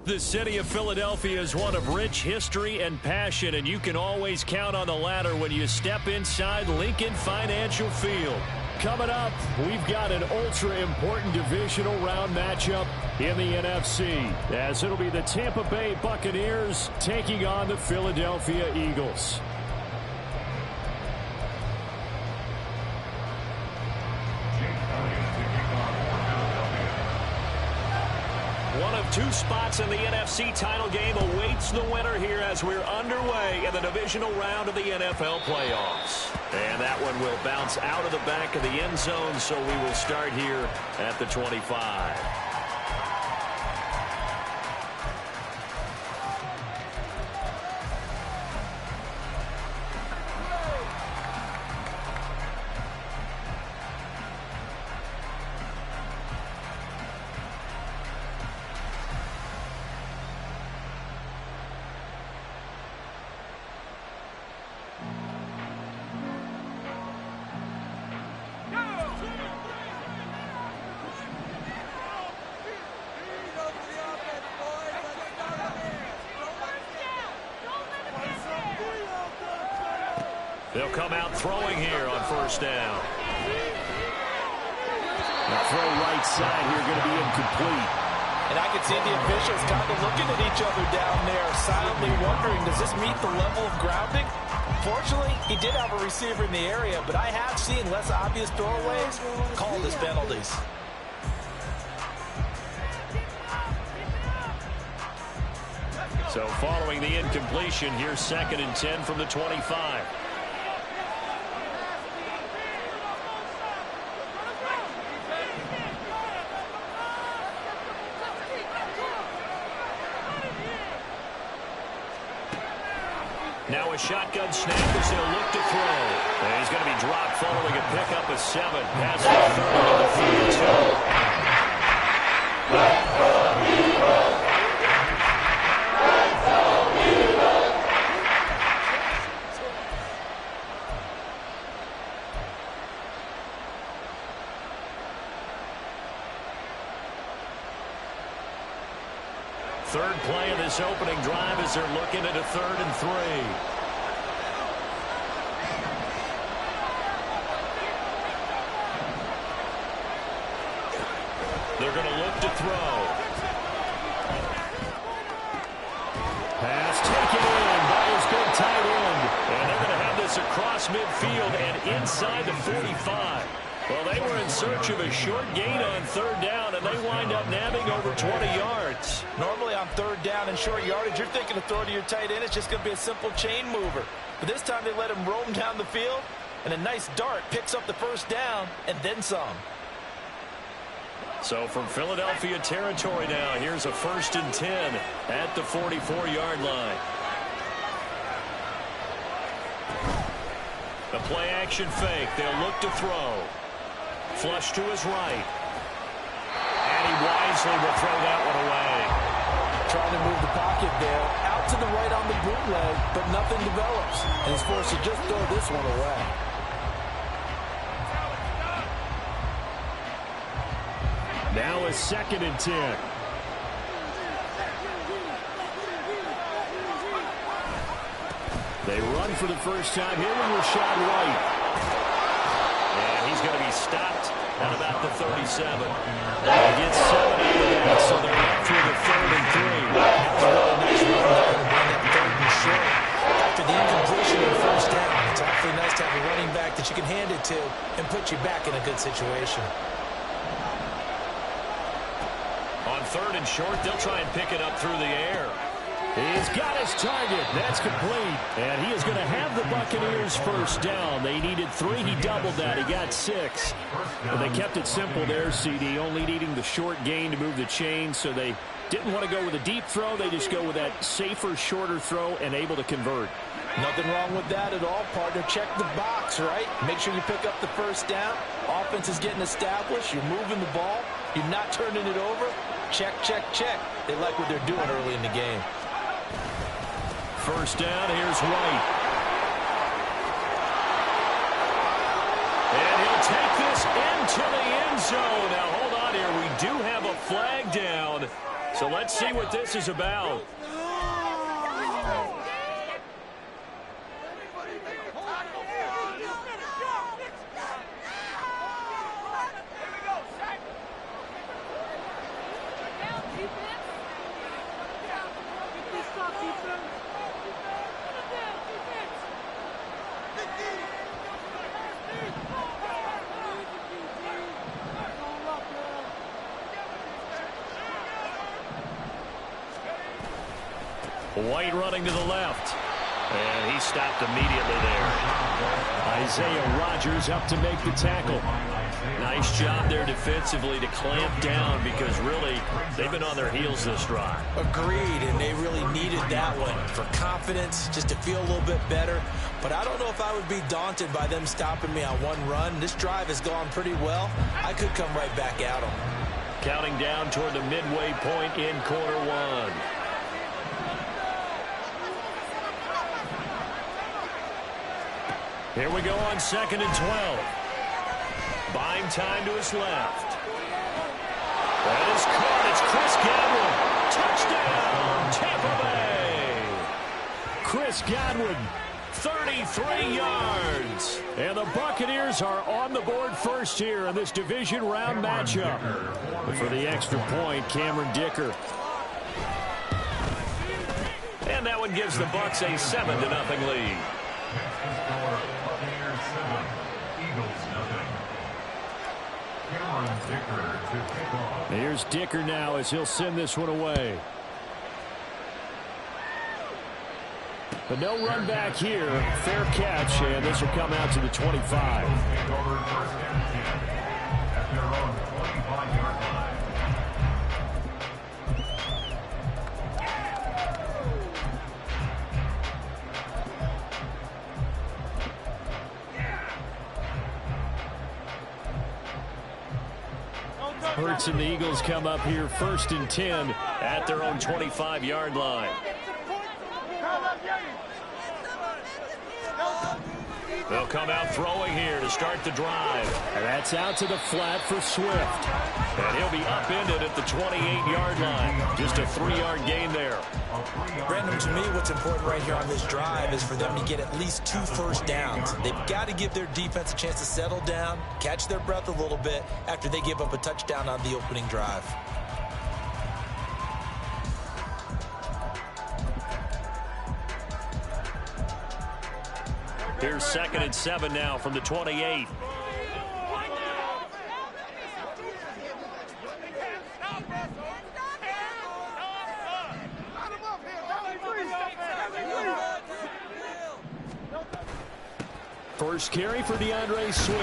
The city of Philadelphia is one of rich history and passion, and you can always count on the ladder when you step inside Lincoln Financial Field. Coming up, we've got an ultra-important divisional round matchup in the NFC, as it'll be the Tampa Bay Buccaneers taking on the Philadelphia Eagles. One of two spots in the NFC title game awaits the winner here as we're underway in the divisional round of the NFL playoffs. And that one will bounce out of the back of the end zone, so we will start here at the 25. They'll come out throwing here on first down. The throw right side here going to be incomplete. And I can see the officials kind of looking at each other down there, silently wondering, does this meet the level of grounding? Fortunately, he did have a receiver in the area, but I have seen less obvious throwaways called as penalties. So following the incompletion, here's 2nd and 10 from the 25. Now a shotgun snap as he'll look to throw. And he's going to be dropped following a pickup of 7. Past the 30 to the 32. Third play of this opening drive as they're looking at a 3rd and 3. They're going to look to throw. Pass taken in by his big tight end. And they're going to have this across midfield and inside the 45. Well, they were in search of a short gain on 3rd down, and they wind up nabbing over 20 yards. Normally on 3rd down and short yardage, you're thinking to throw to your tight end. It's just going to be a simple chain mover. But this time they let him roam down the field, and a nice dart picks up the 1st down and then some. So from Philadelphia territory now, here's a 1st and 10 at the 44-yard line. A play-action fake. They'll look to throw. Flush to his right. And he wisely will throw that one away. Trying to move the pocket there. Out to the right on the bootleg, but nothing develops. And he's forced to just throw this one away. Now a 2nd and 10. They run for the first time here with Rashad White. And he's going to be stopped at about the 37. They get 7 out of that, so they're up through the 3rd and 3. That was a really nice run there to bring that 3rd and short. After the incompletion and 1st down, it's awfully nice to have a running back that you can hand it to and put you back in a good situation. 3rd and short. They'll try and pick it up through the air. He's got his target. That's complete. And he is going to have the Buccaneers first down. They needed 3. He doubled that. He got 6. And they kept it simple there, CD, only needing the short gain to move the chain. So they didn't want to go with a deep throw. They just go with that safer, shorter throw and able to convert. Nothing wrong with that at all, partner. Check the box, right? Make sure you pick up the first down. Offense is getting established. You're moving the ball. You're not turning it over. Check, check, check. They like what they're doing early in the game. First down, here's White. And he'll take this into the end zone. Now, hold on here. We do have a flag down. So let's see what this is about. White running to the left. And he stopped immediately there. Isaiah Rodgers up to make the tackle. Nice job there defensively to clamp down because really they've been on their heels this drive. Agreed, and they really needed that one for confidence, just to feel a little bit better. But I don't know if I would be daunted by them stopping me on one run. This drive has gone pretty well. I could come right back at them. Counting down toward the midway point in quarter 1. Here we go on 2nd and 12. Buying time to his left. That is caught. It's Chris Godwin. Touchdown, Tampa Bay. Chris Godwin, 33 yards. And the Buccaneers are on the board first here in this division round matchup. For the extra point, Cameron Dicker. And that one gives the Bucs a 7-0 lead. Here's Dicker now as he'll send this one away. But no run back here. Fair catch, and this will come out to the 25. Hurts and the Eagles come up here 1st and 10 at their own 25-yard line. They'll come out throwing here to start the drive. And that's out to the flat for Swift. And he'll be upended at the 28-yard line. Just a 3-yard gain there. Brandon, to me, what's important right here on this drive is for them to get at least 2 first downs. They've got to give their defense a chance to settle down, catch their breath a little bit after they give up a touchdown on the opening drive. Here's 2nd and 7 now from the 28. First carry for DeAndre Swift.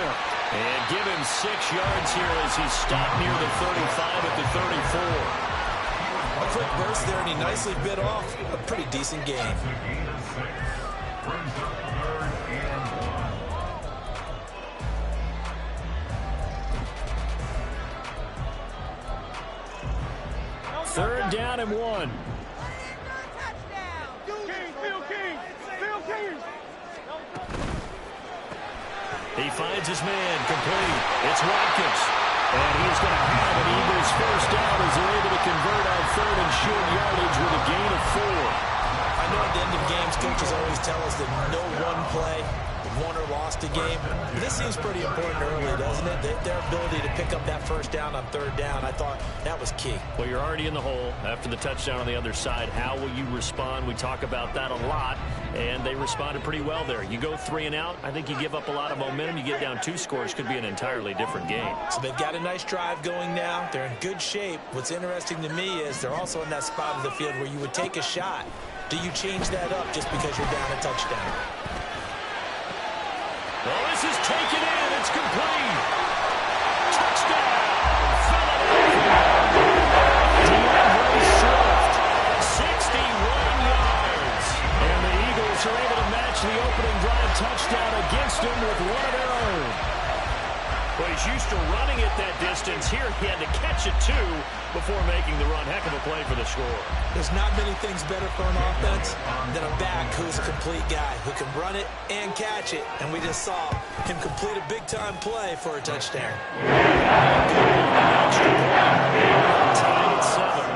And give him 6 yards here as he's stopped near the 35 at the 34. A quick burst there, and he nicely bit off a pretty decent gain. Third down and 1. He finds his man complete. It's Watkins. And he's going to have an Eagles first down as they're able to convert on 3rd and short yardage with a gain of 4. I know at the end of games, coaches always tell us that no one play won or lost a game. This seems pretty important early, doesn't it? Their ability to pick up that first down on third down, I thought that was key. Well, you're already in the hole after the touchdown on the other side. How will you respond? We talk about that a lot, and they responded pretty well there. You go 3 and out, I think you give up a lot of momentum. You get down 2 scores, could be an entirely different game. So they've got a nice drive going now. They're in good shape. What's interesting to me is they're also in that spot of the field where you would take a shot. Do you change that up just because you're down a touchdown? Well, this is taken in. It's complete. Touchdown, Philadelphia. DeAndre Swift, 61 yards. And the Eagles are able to match the opening drive touchdown against him with one of their own. Well, he's used to running it that distance. Here he had to catch it, too, before making the run. Heck of a play for the score. There's not many things better for an offense than a back who's a complete guy, who can run it and catch it. And we just saw him complete a big-time play for a touchdown. Tied at 7.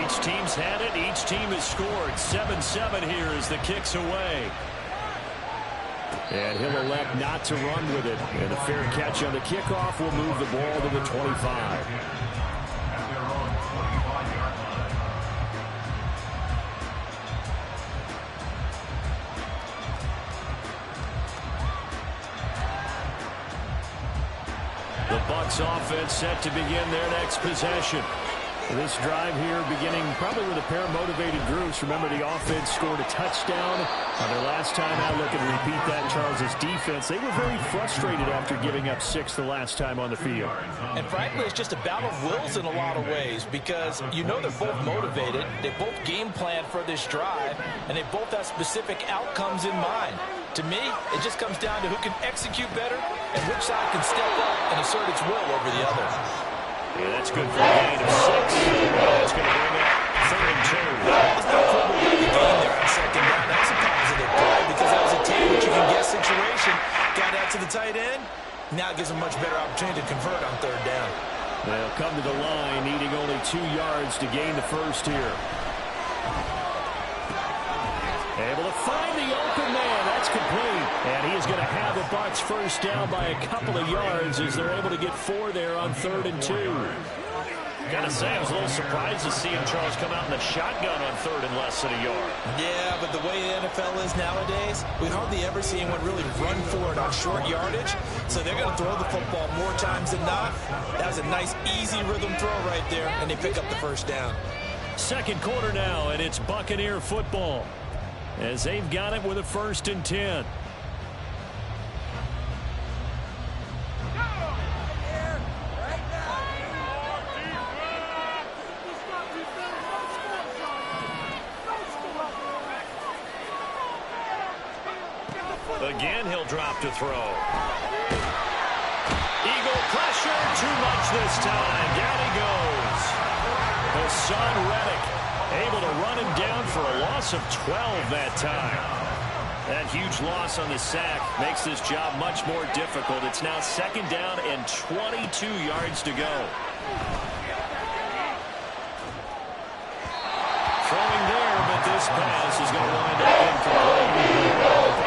Each team's had it. Each team has scored. 7-7 here as the kick's away. And he'll elect not to run with it. And a fair catch on the kickoff will move the ball to the 25. The Bucs offense set to begin their next possession. This drive here beginning probably with a pair of motivated groups. Remember, the offense scored a touchdown on their last time out. Look and repeat that. Charles' defense, they were very frustrated after giving up 6 the last time on the field. And frankly, it's just a battle of wills in a lot of ways because you know they're both motivated. They both game plan for this drive, and they both have specific outcomes in mind. To me, it just comes down to who can execute better and which side can step up and assert its will over the other. Yeah, that's good for a gain of 6. That's going to bring up 3rd and 2. It's not cool to get the gain there on second down. That's a positive play because that was a take what you can guess situation. Got out to the tight end. Now it gives them much better opportunity to convert on 3rd down. They'll come to the line, needing only 2 yards to gain the first here. Able to find the open man. That's complete. And he is going to have the Bucs first down by a couple of yards as they're able to get 4 there on 3rd and 2. Gotta say, I was a little surprised to see him, Charles, come out in the shotgun on 3rd and less than a yard. Yeah, but the way the NFL is nowadays, we hardly ever see anyone really run for it on short yardage. So they're going to throw the football more times than not. That was a nice, easy rhythm throw right there, and they pick up the first down. Second quarter now, and it's Buccaneer football as they've got it with a 1st and 10. Again, he'll drop to throw. Eagle pressure, too much this time. Down he goes. Hassan Reddick able to run him down for a loss of 12 that time. That huge loss on the sack makes this job much more difficult. It's now 2nd down and 22 yards to go. Throwing there, but this pass is going to wind up incomplete.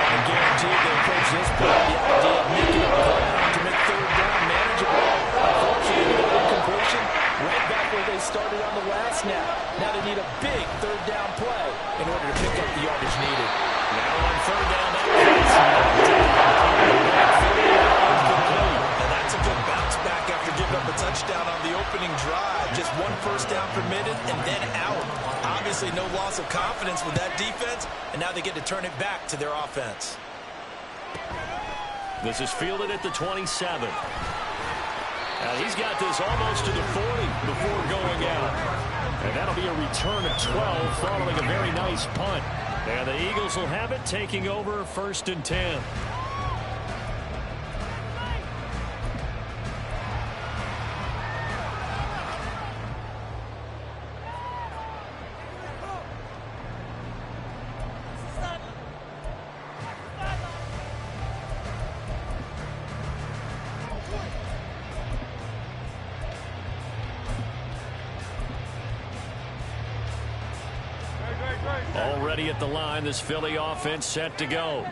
And guaranteed they approach this play the idea of making up ground to make 3rd down manageable. Unfortunately, the incompletion right back where they started on the last snap. Now they need a big 3rd down play in order to pick up the yardage needed. Now on 3rd down, that pass and that's a good bounce back after giving up a touchdown on the opening drive. Just 1 first down permitted and then out. Obviously no loss of confidence with that defense, and now they get to turn it back to their offense. This is fielded at the 27. Now he's got this almost to the 40 before going out. And that'll be a return of 12 following a very nice punt. And the Eagles will have it, taking over 1st and 10. ready at the line. This Philly offense set to go.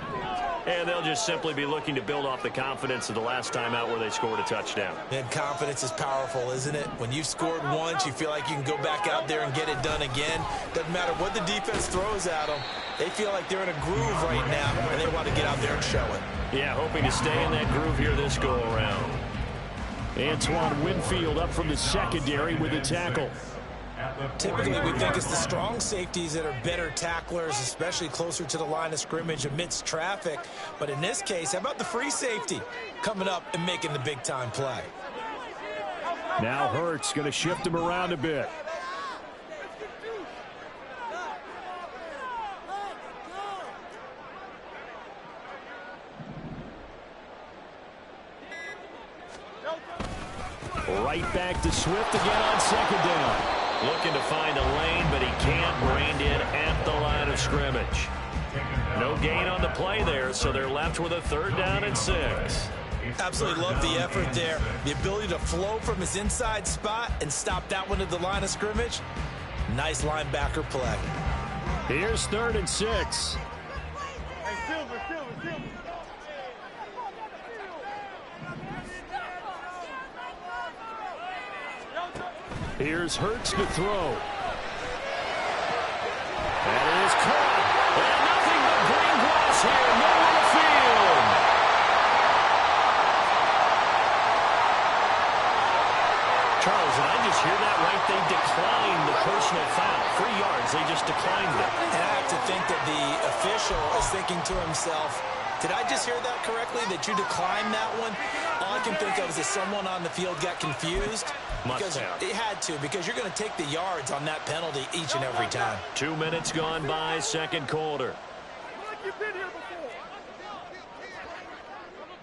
And they'll just simply be looking to build off the confidence of the last time out where they scored a touchdown. And confidence is powerful, isn't it? When you've scored once, you feel like you can go back out there and get it done again. Doesn't matter what the defense throws at them. They feel like they're in a groove right now, and they want to get out there and show it. Yeah, hoping to stay in that groove here this go-around. Antoine Winfield up from the secondary with a tackle. Typically, we think it's the strong safeties that are better tacklers, especially closer to the line of scrimmage amidst traffic. But in this case, how about the free safety coming up and making the big-time play? Now Hurts going to shift him around a bit. Right back to Swift again on second down. Looking to find a lane, but he can't. Reined in at the line of scrimmage. No gain on the play there, so they're left with a 3rd down and 6. Absolutely love the effort there. The ability to flow from his inside spot and stop that one at the line of scrimmage. Nice linebacker play. Here's 3rd and 6. Hey, Silver. Here's Hurts to throw. That is caught. And nothing but green grass here. Middle of the field. Charles, did I just hear that right? They declined the personal foul. 3 yards. They just declined it. And I have to think that the official is thinking to himself, did I just hear that correctly, that you declined that one? All I can think of is that someone on the field got confused. Because it had to, because you're going to take the yards on that penalty each and every time. 2 minutes gone by, second quarter. You've been here before.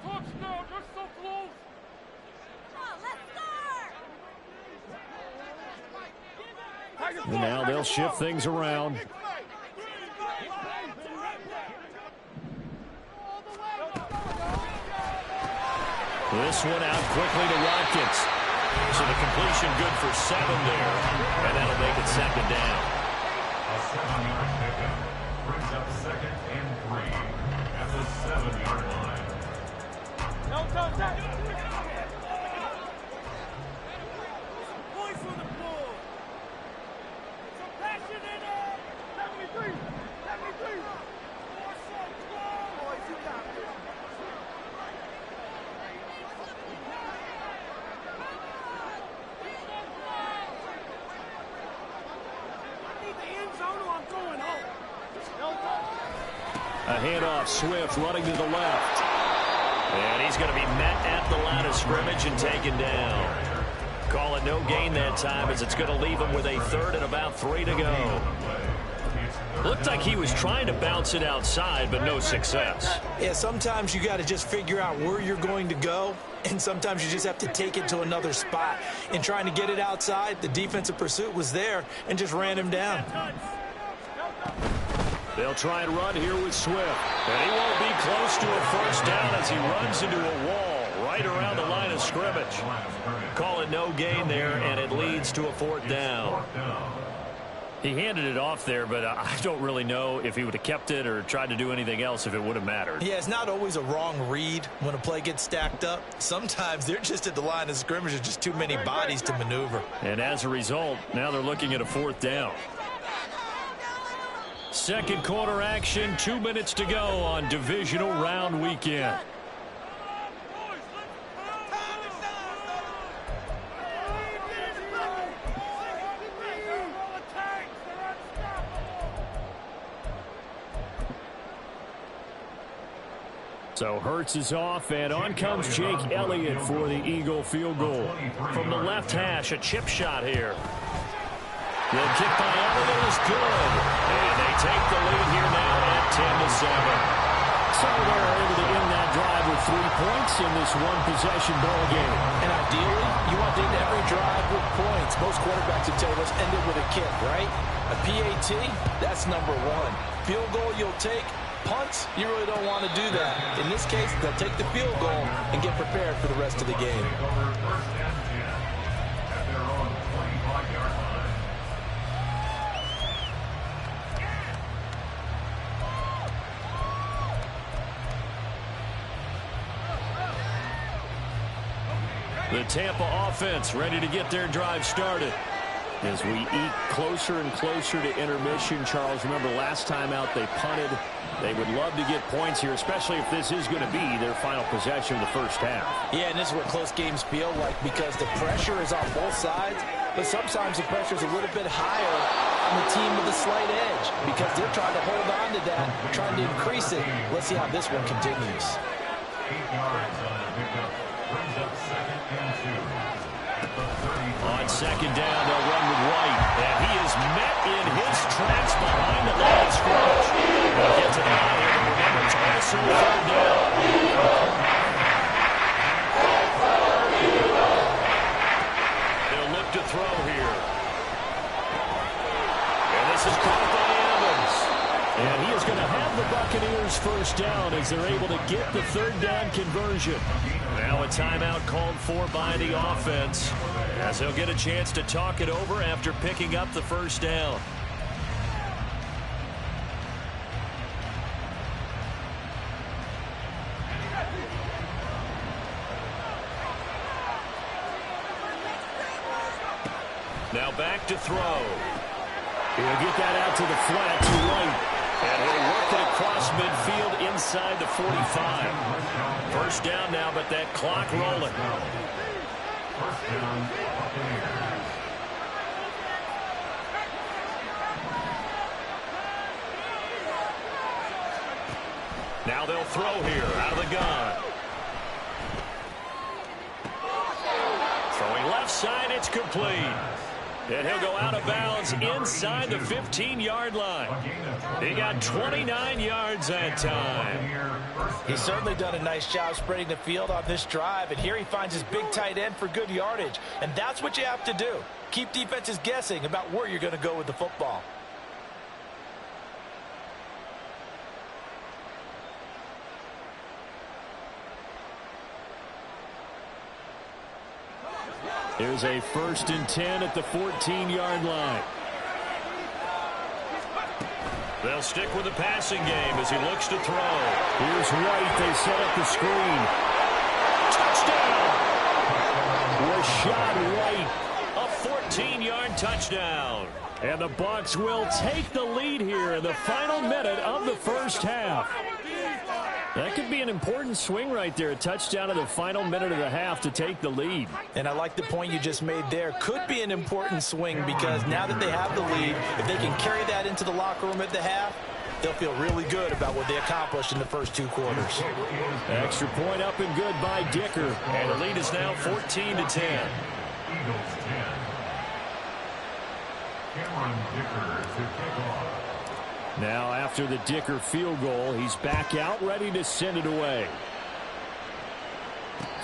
Touchdown, you're so close. And now they'll shift things around. This one out quickly to Watkins. So the completion good for 7 there. And that'll make it second down. A 7-yard pickup brings up 2nd and 3 at the 7-yard line. No contact. Boys on the floor. Some passion in it. 73. 73. Boys so close. Boys, you got it. A handoff, Swift running to the left. And he's going to be met at the line of scrimmage and taken down. Call it no gain that time, as it's going to leave him with a 3rd and about 3 to go. Looked like he was trying to bounce it outside, but no success. Yeah, sometimes you got to just figure out where you're going to go, and sometimes you just have to take it to another spot. In trying to get it outside, the defensive pursuit was there and just ran him down. They'll try and run here with Swift. And he won't be close to a 1st down as he runs into a wall right around the line of scrimmage. Call it no gain there, and it leads to a 4th down. He handed it off there, but I don't really know if he would have kept it or tried to do anything else if it would have mattered. Yeah, it's not always a wrong read when a play gets stacked up. Sometimes they're just at the line of scrimmage. There's just too many bodies to maneuver. And as a result, now they're looking at a 4th down. Second quarter action, 2 minutes to go on divisional round weekend. So Hurts is off, and on comes Jake Elliott for the Eagle field goal. From the left hash, a chip shot here. The kick by Elliott is good. And they take the lead here now at 10-7. So they're able to end that drive with 3 points in this one-possession ball game. And ideally, you want to end every drive with points. Most quarterbacks would tell you, let's end it with a kick, right? A PAT, that's number 1. Field goal you'll take. Punts, you really don't want to do that. In this case, they'll take the field goal and get prepared for the rest of the game. The Tampa offense ready to get their drive started. As we eke closer and closer to intermission, Charles, remember last time out they punted. They would love to get points here, especially if this is going to be their final possession of the first half. Yeah, and this is what close games feel like because the pressure is on both sides, but sometimes the pressure is a little bit higher on the team with a slight edge because they're trying to hold on to that, trying to increase it. Let's see how this one continues. 8 yards on the pickup. Brings up 2nd and 2. On 2nd down, they'll run with White. And he is met in his tracks behind the line of scrimmage. They'll get to the line here, but remember, it's also 3rd down. They'll look to throw here. And this is caught by Evans. And he is going to have the Buccaneers first down as they're able to get the 3rd down conversion. Now a timeout called for by the offense as they'll get a chance to talk it over after picking up the first down. Now back to throw. He'll get that out to the flat to White. And he'll work it across midfield inside the 45. First down now, but that clock rolling. First down, Buccaneers. Now they'll throw here out of the gun. Throwing left side, it's complete. And he'll go out of bounds inside the 15-yard line. He got 29 yards that time. He's certainly done a nice job spreading the field on this drive, and here he finds his big tight end for good yardage. And that's what you have to do. Keep defenses guessing about where you're going to go with the football. Here's a 1st and 10 at the 14-yard line. They'll stick with the passing game as he looks to throw. Here's White. They set up the screen. Touchdown! Rashad White, a 14-yard touchdown. And the Bucs will take the lead here in the final minute of the first half. That could be an important swing right there. A touchdown in the final minute of the half to take the lead. And I like the point you just made there. Could be an important swing because now that they have the lead, if they can carry that into the locker room at the half, they'll feel really good about what they accomplished in the first 2 quarters. Extra point up and good by Dicker. And the lead is now 14-10. Eagles 10. Cameron Dicker to kick off. Now after the Dicker field goal, he's back out ready to send it away.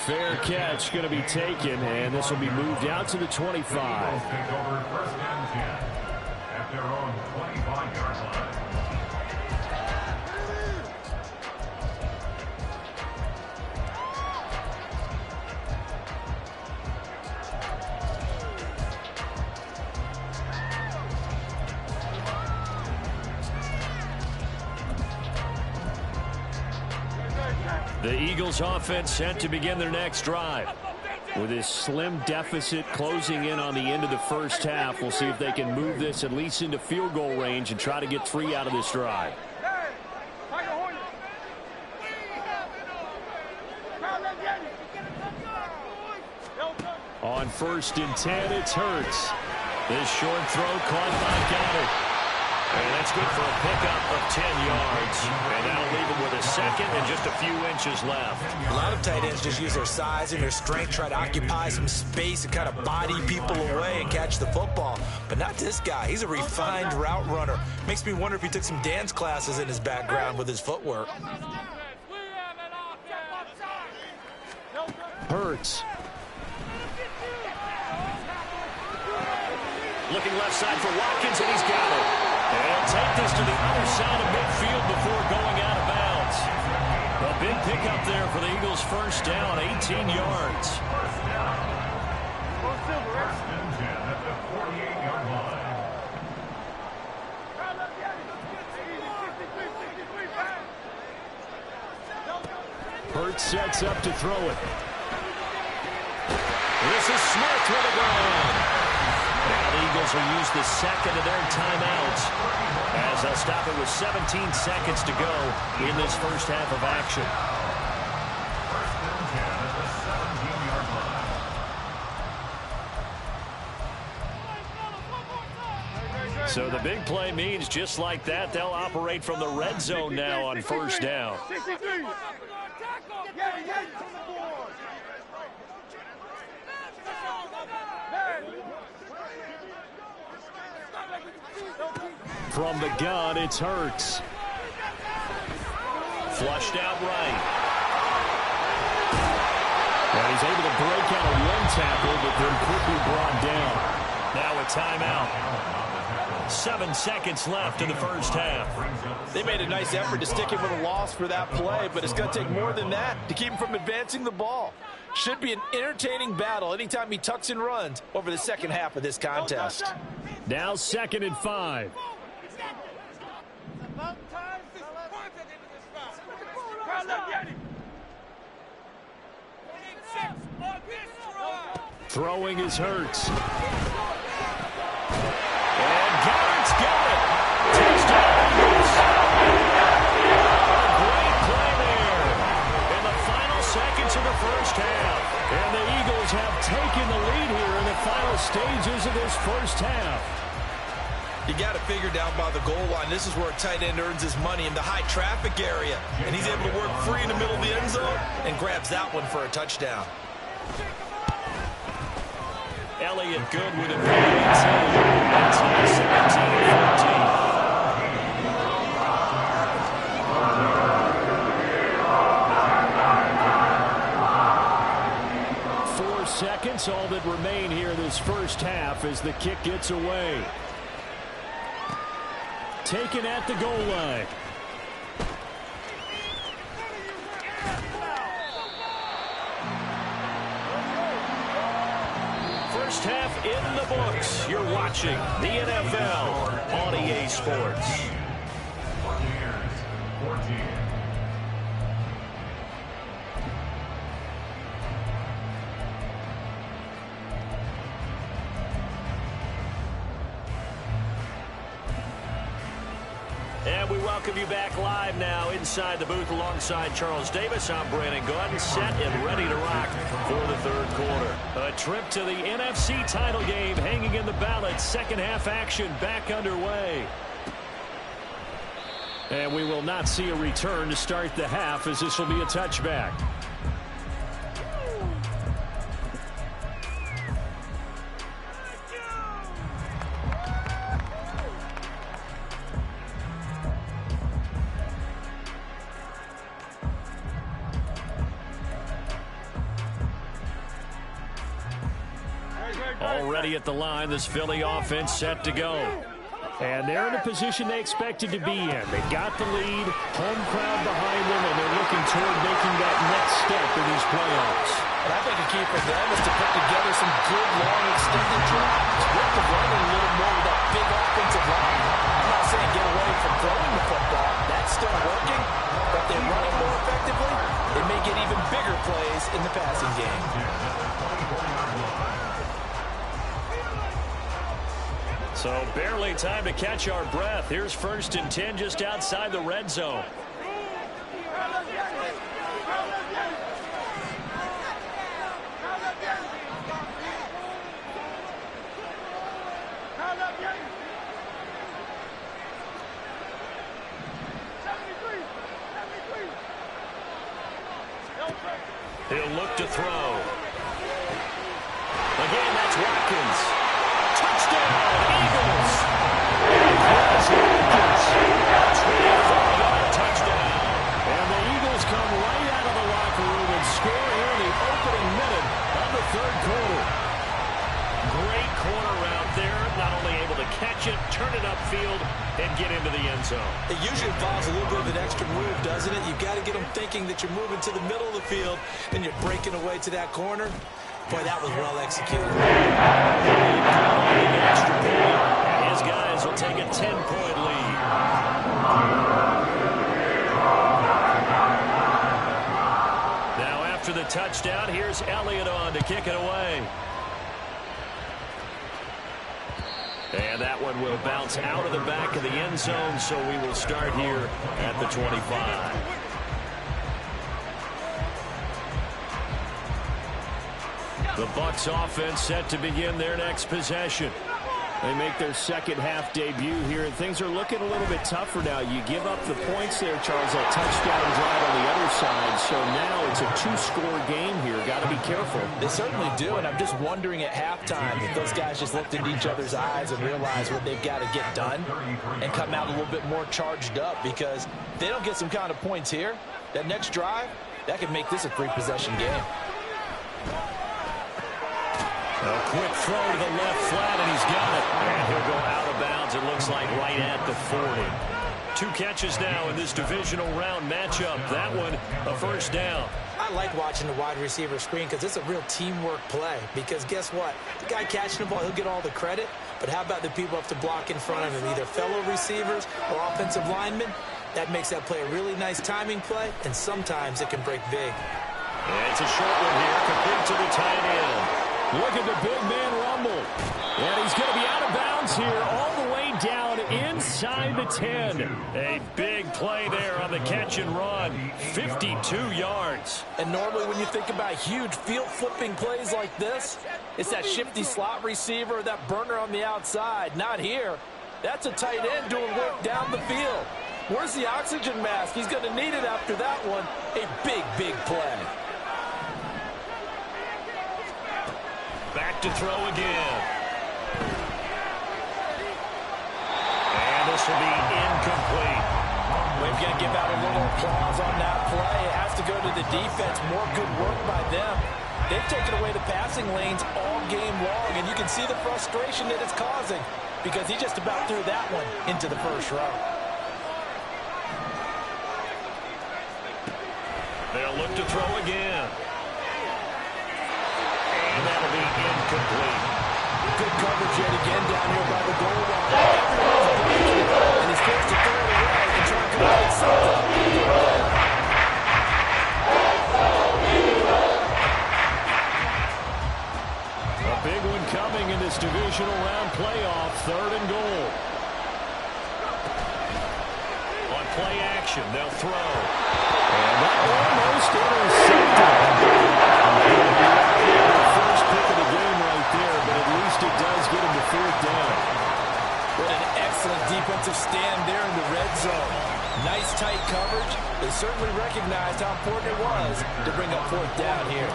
Fair catch going to be taken, and this will be moved out to the 25. Eagles take over 1st and 10 at their own 25-yard line. The Eagles offense set to begin their next drive. With this slim deficit closing in on the end of the first half, we'll see if they can move this at least into field goal range and try to get 3 out of this drive. On 1st and 10, it's Hurts. This short throw caught by Goddard. And that's good for a pickup of 10 yards. And that'll leave him with a 2nd and just a few inches left. A lot of tight ends just use their size and their strength, try to occupy some space and kind of body people away and catch the football. But not this guy. He's a refined route runner. Makes me wonder if he took some dance classes in his background with his footwork. Hurts. Looking left side for Watkins, and he's got it. And he'll take this to the other side of midfield before going out of bounds. A big pickup there for the Eagles' first down, 18 yards. First and 10 at the 48-yard line. Hurts sets up to throw it. Smith with a run. Now the Eagles will use the second of their timeouts as they'll stop it with 17 seconds to go in this first half of action. So the big play means just like that, they'll operate from the red zone now on first down. From the gun, it's Hurts. Flushed out right. And he's able to break out of one tackle, but then quickly brought down. Now a timeout. 7 seconds left in the first half. They made a nice effort to stick him with a loss for that play, but it's going to take more than that to keep him from advancing the ball. Should be an entertaining battle anytime he tucks and runs over the second half of this contest. Now 2nd and 5. Throwing is Hurts. And Garrett's got it. Touchdown Eagles. Great play there in the final seconds of the first half. And the Eagles have taken the lead here in the final stages of this first half. You got to figure down by the goal line. This is where a tight end earns his money in the high traffic area. And he's able to work free in the middle of the end zone and grabs that one for a touchdown. Elliott good with a big 18. That's 17-14. 4 seconds, all that remain here this first half as the kick gets away. Taken at the goal line. First half in the books. You're watching the NFL on EA Sports. Buccaneers, 14. And we welcome you back live now inside the booth alongside Charles Davis. I'm Brandon Gunn, set and ready to rock for the third quarter. A trip to the NFC title game hanging in the balance. Second half action back underway. And we will not see a return to start the half as this will be a touchback. Already at the line, this Philly offense set to go. And they're in the position they expected to be in. They got the lead, home crowd behind them, and they're looking toward making that next step in these playoffs. And I think a key for them is to put together some good, long, extended drives. Work the running a little more with that big offensive line. I'm not saying get away from throwing the football. That's still working. But if they run it more effectively, they may get even bigger plays in the passing game. So barely time to catch our breath. Here's 1st and 10 just outside the red zone. He'll look to throw. Again, that's Watkins. Touchdown, Eagles. Touchdown. And the Eagles come right out of the locker room and score here in the opening minute of the third quarter. Great corner route there. Not only able to catch it, turn it upfield, and get into the end zone. It usually involves a little bit of an extra move, doesn't it? You've got to get them thinking that you're moving to the middle of the field and you're breaking away to that corner. Boy, that was well executed. Extra point, and his guys will take a 10-point lead. Now after the touchdown, here's Elliott on to kick it away. And that one will bounce out of the back of the end zone, so we will start here at the 25. The Bucs offense set to begin their next possession. They make their second half debut here, and things are looking a little bit tougher now. You give up the points there, Charles, that touchdown drive on the other side. So now it's a two-score game here. Got to be careful. They certainly do, and I'm just wondering at halftime if those guys just looked into each other's eyes and realized what they've got to get done and come out a little bit more charged up, because if they don't get some kind of points here, that next drive, that could make this a three-possession game. A quick throw to the left flat, and he's got it. And he'll go out of bounds, it looks like, right at the 40. 2 catches now in this divisional round matchup. That one, a first down. I like watching the wide receiver screen because it's a real teamwork play. Because guess what? The guy catching the ball, he'll get all the credit. But how about the people up to block in front of him, either fellow receivers or offensive linemen? That makes that play a really nice timing play, and sometimes it can break big. And it's a short one here, complete to the tight end. Look at the big man rumble. And he's going to be out of bounds here all the way down inside the 10. A big play there on the catch and run. 52 yards. And normally when you think about huge field-flipping plays like this, it's that shifty slot receiver, that burner on the outside. Not here. That's a tight end doing work down the field. Where's the oxygen mask? He's going to need it after that one. A big, big play. Back to throw again. And this will be incomplete. We've got to give out a little applause on that play. It has to go to the defense. More good work by them. They've taken away the passing lanes all game long, and you can see the frustration that it's causing because he just about threw that one into the first row. They'll look to throw again. And that'll be incomplete. Good coverage yet again down here by the goal line. And he's forced to throw it away and try to create something. A big one coming in this divisional round playoff. 3rd and goal. On play action, they'll throw. And that almost intercepted. First pick of the game right there, but at least it does get him to 4th down. What an excellent defensive stand there in the red zone. Nice tight coverage. They certainly recognized how important it was to bring up 4th down here.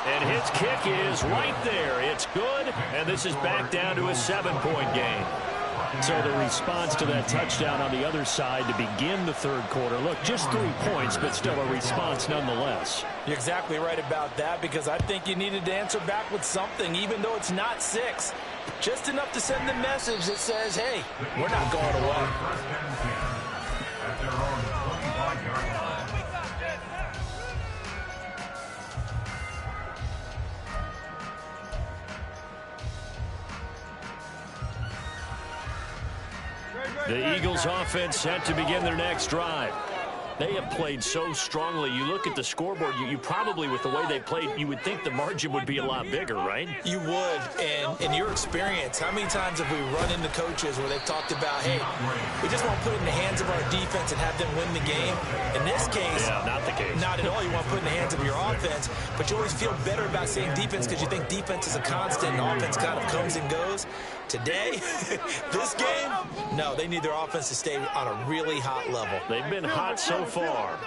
And his kick is right there. It's good, and this is back down to a 7-point game. So the response to that touchdown on the other side to begin the 3rd quarter. Look, just 3 points, but still a response nonetheless. You're exactly right about that, because I think you needed to answer back with something, even though it's not 6. Just enough to send the message that says, hey, we're not going away. The Eagles offense set to begin their next drive. They have played so strongly. You look at the scoreboard, you probably, with the way they played, you would think the margin would be a lot bigger, right? You would. And in your experience, how many times have we run into coaches where they've talked about, hey, we just want to put it in the hands of our defense and have them win the game? In this case, yeah, not the case. Not at all. You want to put it in the hands of your offense, but you always feel better about saying defense because you think defense is a constant and offense kind of comes and goes. Today, this game, no, they need their offense to stay on a really hot level. They've been hot so far.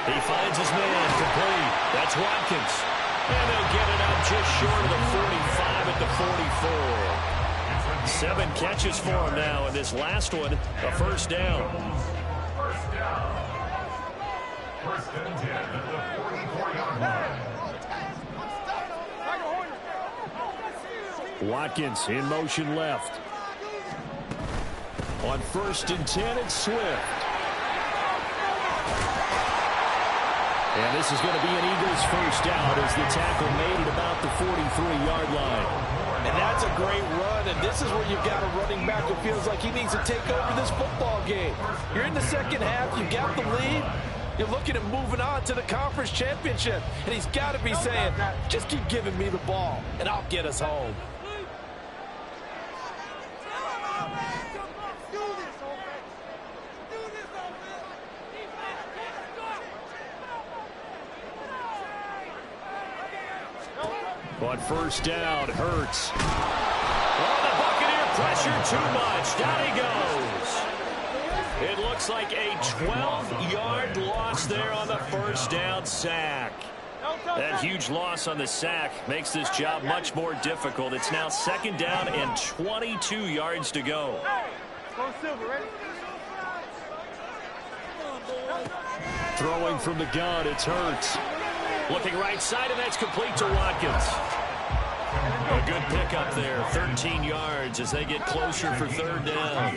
He finds his man complete. That's Watkins. And they'll get it out just short of the 45 at the 44. 7 catches for him now, and this last one, a first down. First and 10 at the 44-yard line. Watkins in motion left. On 1st and 10, it's Swift. And this is going to be an Eagles first down as the tackle made at about the 43-yard line. And that's a great run, and this is where you've got a running back who feels like he needs to take over this football game. You're in the second half, you've got the lead. You're looking at moving on to the conference championship, and he's got to be saying, just keep giving me the ball, and I'll get us home. On first down, Hurts. Oh, the Buccaneer pressure too much. Down he goes. It looks like a 12-yard loss there on the first down sack. That huge loss on the sack makes this job much more difficult. It's now second down and 22 yards to go. Throwing from the gun, it's Hurts. Looking right side, and that's complete to Watkins. A good pickup there, 13 yards as they get closer for third down.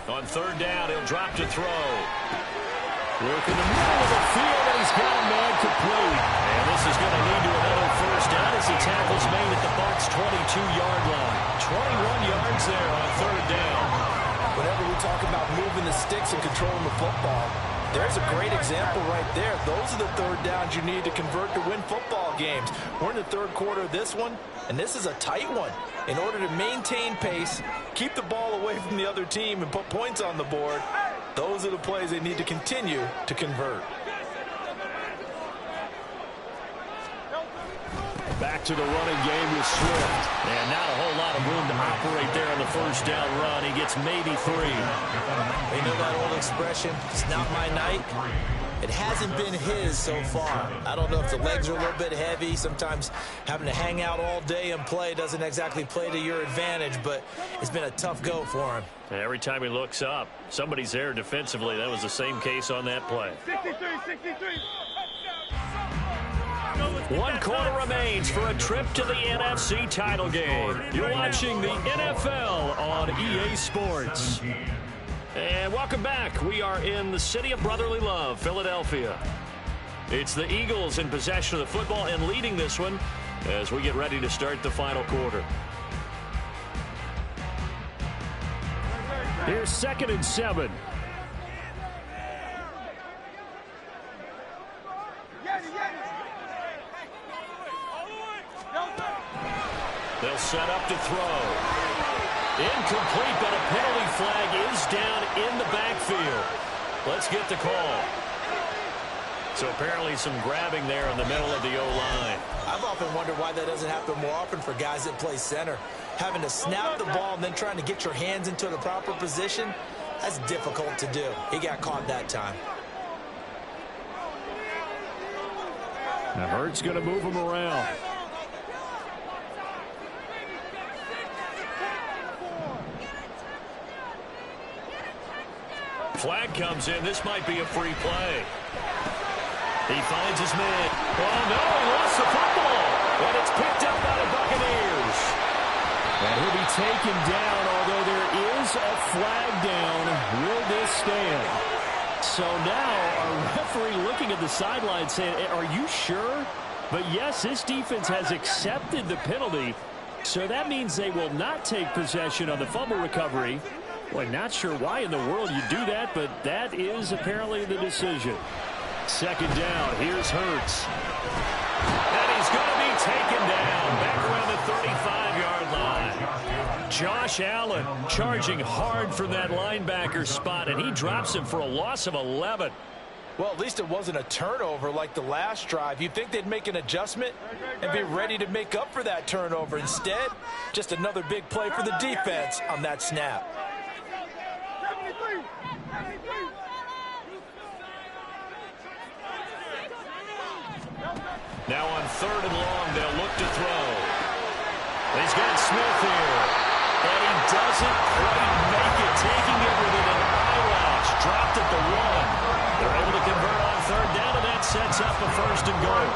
On third down, he'll drop to throw. Work in the middle of the field, and he's got a man complete. And this is going to lead to another first down as the tackle's made at the Bucs' 22-yard line. 21 yards there on third down. Whenever we talk about moving the sticks and controlling the football, there's a great example right there. Those are the third downs you need to convert to win football games. We're in the third quarter of this one, and this is a tight one. In order to maintain pace, keep the ball away from the other team, and put points on the board, those are the plays they need to continue to convert. Back to the running game with Swift. And not a whole lot of room to operate there on the first down run. He gets maybe 3. You know that old expression, it's not my night? It hasn't been his so far. I don't know if the legs are a little bit heavy. Sometimes having to hang out all day and play doesn't exactly play to your advantage, but it's been a tough go for him. Every time he looks up, somebody's there defensively. That was the same case on that play. 63. 1 quarter remains for a trip to the NFC title game. You're watching the NFL on EA Sports. And welcome back. We are in the city of brotherly love, Philadelphia. It's the Eagles in possession of the football and leading this one as we get ready to start the final quarter. Here's 2nd and 7. They'll set up to throw. Incomplete, but a penalty flag is down in the backfield. Let's get the call. So apparently some grabbing there in the middle of the O-line. I've often wondered why that doesn't happen more often for guys that play center. Having to snap the ball and then trying to get your hands into the proper position, that's difficult to do. He got caught that time. Now Hurts going to move him around. Flag comes in. This might be a free play. He finds his man. Oh, no, he lost the football. And it's picked up by the Buccaneers. And he'll be taken down, although there is a flag down. Will this stand? So now a referee looking at the sideline saying, are you sure? But yes, this defense has accepted the penalty. So that means they will not take possession on the fumble recovery. Boy, not sure why in the world you do that, but that is apparently the decision. 2nd down, here's Hurts. And he's going to be taken down back around the 35-yard line. Josh Allen charging hard from that linebacker spot, and he drops him for a loss of 11. Well, at least it wasn't a turnover like the last drive. You'd think they'd make an adjustment and be ready to make up for that turnover. Instead, just another big play for the defense on that snap. Now on 3rd and long, they'll look to throw. He's got Smith here. And he doesn't quite make it, taking it within an eyelash. Dropped at the 1. They're able to convert on 3rd down, and that sets up a 1st and goal.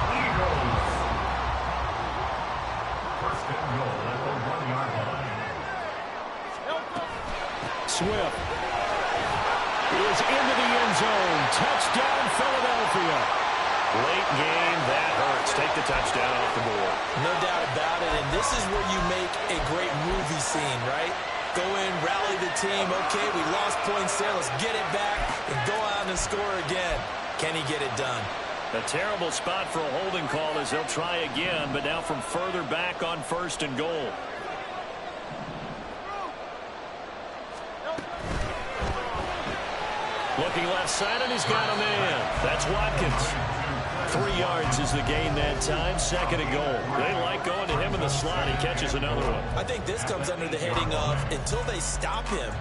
First and goal at the 1-yard line. Swift. is into the end zone. Touchdown, Philadelphia. Late game, that hurts. Take the touchdown off the board. No doubt about it, and this is where you make a great movie scene, right? Go in, rally the team. Okay, we lost points there. Let's get it back and go out and score again. Can he get it done? A terrible spot for a holding call as they'll try again, but now from further back on 1st and goal. Looking left side, and he's got a man. That's Watkins. 3 yards is the gain that time. 2nd and goal. They like going to him in the slot. He catches another one. I think this comes under the heading of until they stop him,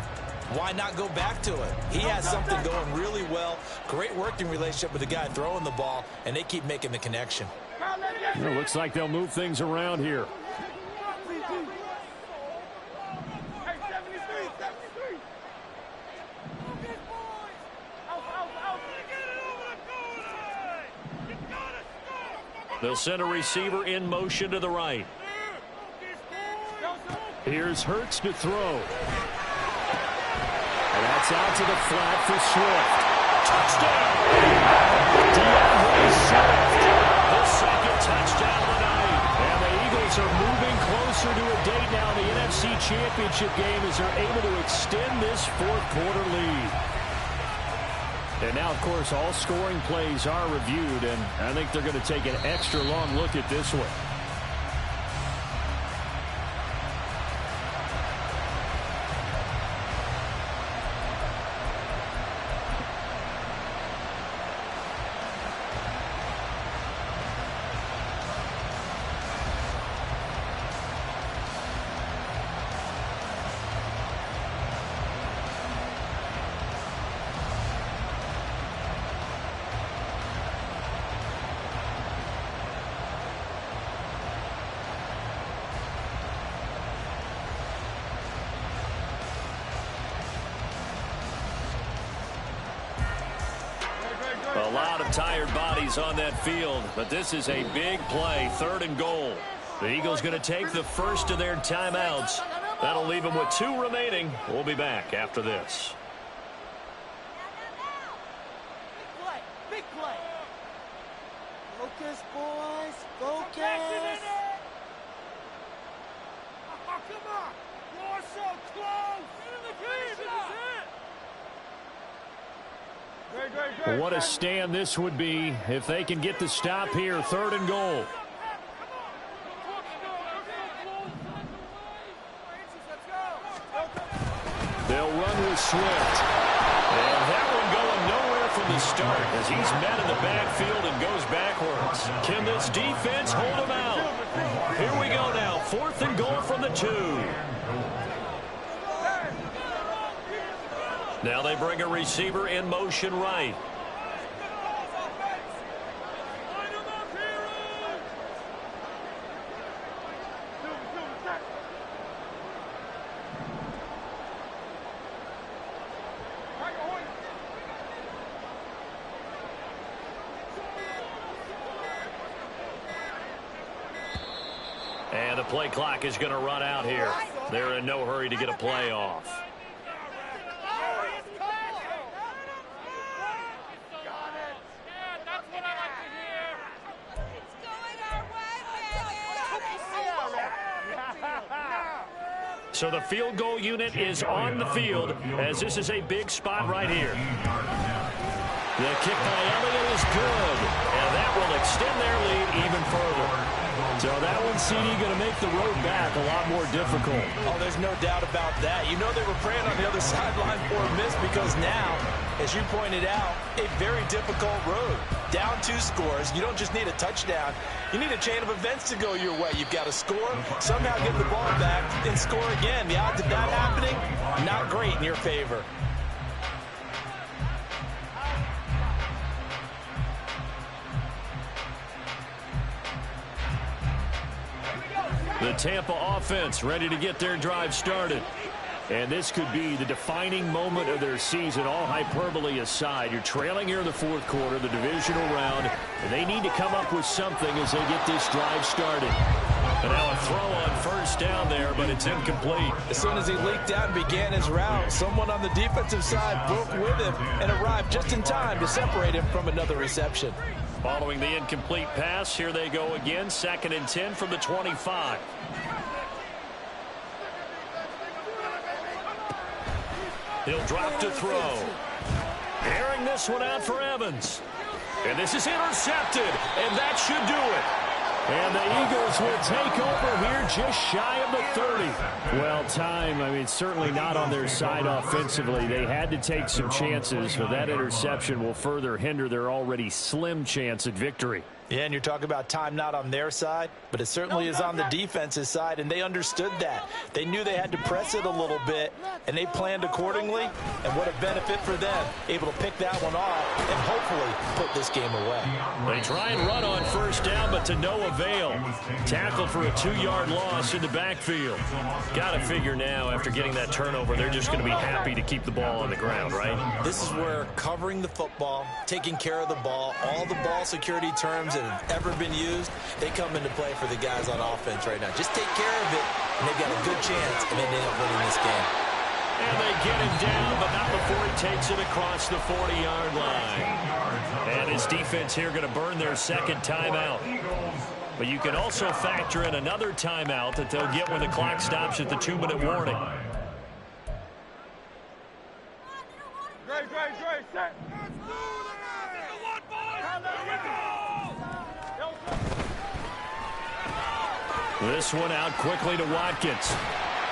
why not go back to it? He has something going really well. Great working relationship with the guy throwing the ball, and they keep making the connection. It looks like they'll move things around here. They'll send a receiver in motion to the right. Here's Hurts to throw. And that's out to the flat for Swift. Touchdown! DeAndre Swift. His 2nd touchdown of the night. And the Eagles are moving closer to a date now in the NFC Championship game as they're able to extend this 4th quarter lead. And now, of course, all scoring plays are reviewed, and I think they're going to take an extra long look at this one. A lot of tired bodies on that field, but this is a big play, 3rd and goal. The Eagles going to take the first of their timeouts. That'll leave them with 2 remaining. We'll be back after this. Big play. Focus, boys. Focus. Oh, come on. You're so close. What a stand this would be if they can get the stop here. 3rd and goal. They'll run with Swift. And that one going nowhere from the start as he's met in the backfield and goes backwards. Can this defense hold him out? Here we go now. 4th and goal from the 2. Now they bring a receiver in motion right. And the play clock is going to run out here. They're in no hurry to get a play off. So the field goal unit is on the field as this is a big spot right here. The kick by Elliott is good, and that will extend their lead even further. So that one, CD, going to make the road back a lot more difficult. Oh, there's no doubt about that. You know they were praying on the other sideline for a miss because now, as you pointed out, a very difficult road. Down 2 scores. You don't just need a touchdown. You need a chain of events to go your way. You've got to score, somehow get the ball back, and score again. The odds of that happening, not great in your favor. The Tampa offense ready to get their drive started. And this could be the defining moment of their season, all hyperbole aside. You're trailing here in the 4th quarter, the divisional round, and they need to come up with something as they get this drive started. And now a throw on first down there, but it's incomplete. As soon as he leaked out and began his route, someone on the defensive side broke with him and arrived just in time to separate him from another reception. Following the incomplete pass, here they go again. 2nd and 10 from the 25. He'll drop to throw. Airing this one out for Evans. And this is intercepted, and that should do it. And the Eagles will take over here just shy of the 30. Well, time, certainly not on their side offensively. They had to take some chances, but that interception will further hinder their already slim chance at victory. Yeah, and you're talking about time not on their side, but it certainly is on the defense's side, and they understood that. They knew they had to press it a little bit, and they planned accordingly, and what a benefit for them, able to pick that one off and hopefully put this game away. They try and run on first down, but to no avail. Tackled for a 2-yard loss in the backfield. Got to figure now, after getting that turnover, they're just going to be happy to keep the ball on the ground, right? This is where covering the football, taking care of the ball, all the ball security terms that have ever been used, they come into play for the guys on offense right now. Just take care of it, and they've got a good chance, and they end up winning this game. And they get him down, but not before he takes it across the 40-yard line. And his defense here going to burn their 2nd timeout. But you can also factor in another timeout that they'll get when the clock stops at the 2-minute warning. Great, set. This one out quickly to Watkins.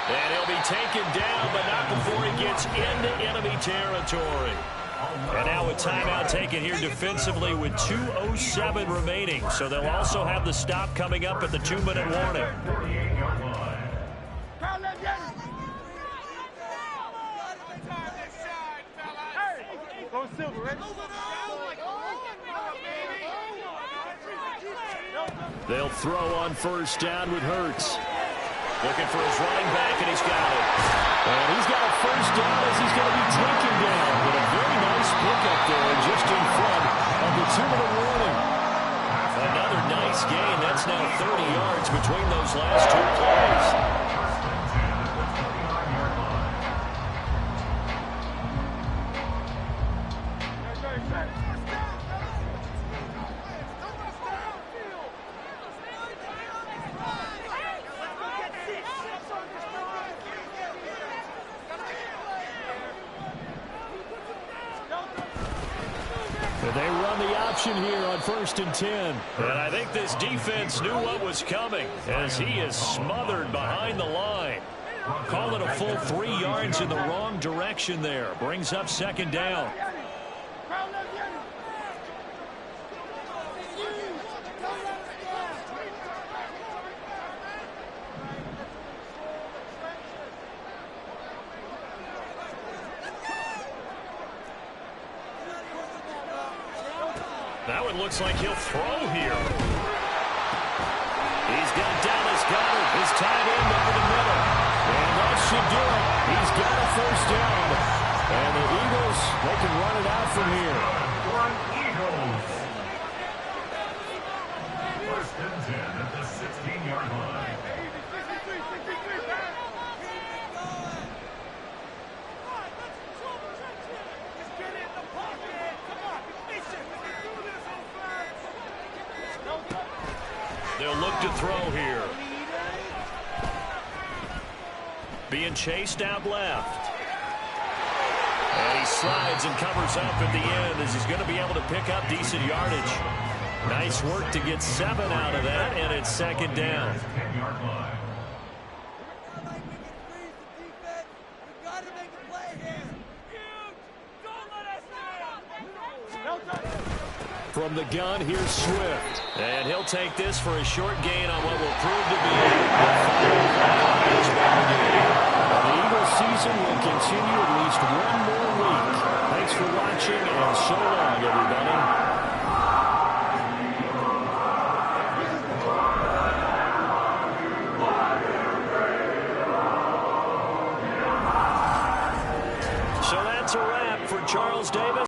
And he'll be taken down, but not before he gets into enemy territory. And now a timeout taken here defensively with 2:07 remaining. So they'll also have the stop coming up at the 2-minute warning. Go Silver, ready? They'll throw on first down with Hurts. Looking for his running back, and he's got it. And he's got a first down as he's going to be taken down. But a very nice pickup there just in front of the 2-minute warning. Another nice gain. That's now 30 yards between those last 2 plays. They run the option here on 1st and 10. And I think this defense knew what was coming as he is smothered behind the line. Call it a full 3 yards in the wrong direction there. Brings up 2nd down. That one looks like he'll throw here. He's got Dallas Goedert, his tight end over the middle. And that should do it. He's got a first down. And the Eagles, they can run it out from here. Eagles. 1st and 10 at the 16-yard line. They'll look to throw here. Being chased out left. And he slides and covers up at the end as he's going to be able to pick up decent yardage. Nice work to get 7 out of that, and it's 2nd down. 10-yard line. From the gun, here's Swift. And he'll take this for a short gain on what will prove to be the final drive of this ball game. The Eagles season will continue at least 1 more week. Thanks for watching, and so long, everybody.